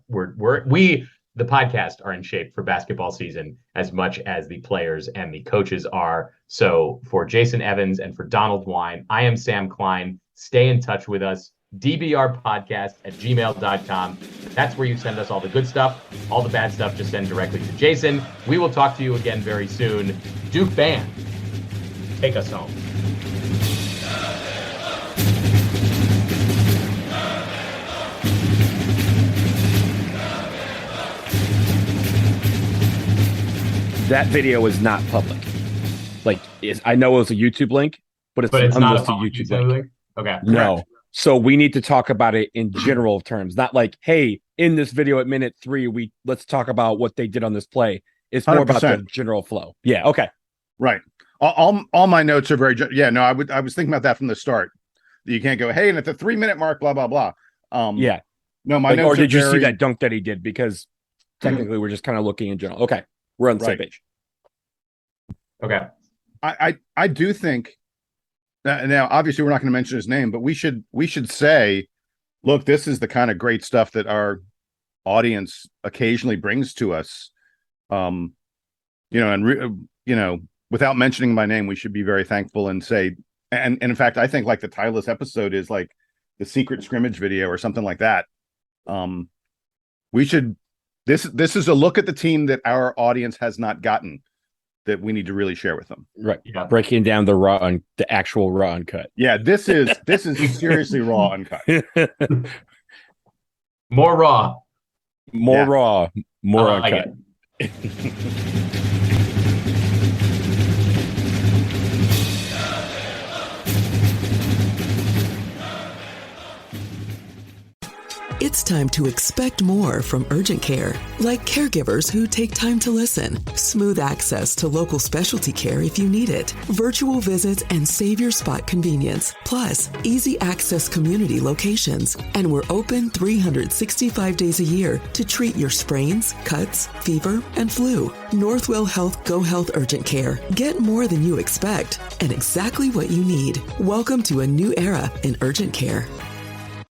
we the podcast are in shape for basketball season as much as the players and the coaches are. So for Jason Evans and for Donald Wine, I am Sam Klein. Stay in touch with us. DBR Podcast at gmail.com. That's where you send us all the good stuff. All the bad stuff, just send directly to Jason. We will talk to you again very soon. Duke Band, take us home. That video is not public. I know it was a YouTube link, but it's an unlisted YouTube link. Okay. No. Correct. So we need to talk about it in general terms, not like, hey, in this video at minute 3, let's talk about what they did on this play. It's more 100%. About the general flow. Yeah. Okay. Right. All my notes are very, no, I was thinking about that from the start. You can't go, hey, and at the 3-minute mark, blah, blah, blah. Yeah. No, my notes or did you see that dunk that he did? Because technically we're just kind of looking in general. Okay. We're on the same page. Okay. I do think now, obviously we're not going to mention his name, but we should say, look, this is the kind of great stuff that our audience occasionally brings to us. Without mentioning my name, we should be very thankful and say, and in fact, I think like the Tyrese episode is like the secret scrimmage video or something like that. We should, this is a look at the team that our audience has not gotten, that we need to really share with them. Right. Yeah. Breaking down the actual raw uncut. Yeah. This is seriously raw uncut. More raw. Raw. More uncut. It's time to expect more from urgent care, like caregivers who take time to listen, smooth access to local specialty care if you need it, virtual visits and save your spot convenience, plus easy access community locations. And we're open 365 days a year to treat your sprains, cuts, fever, and flu. Northwell Health Go Health Urgent Care. Get more than you expect and exactly what you need. Welcome to a new era in urgent care.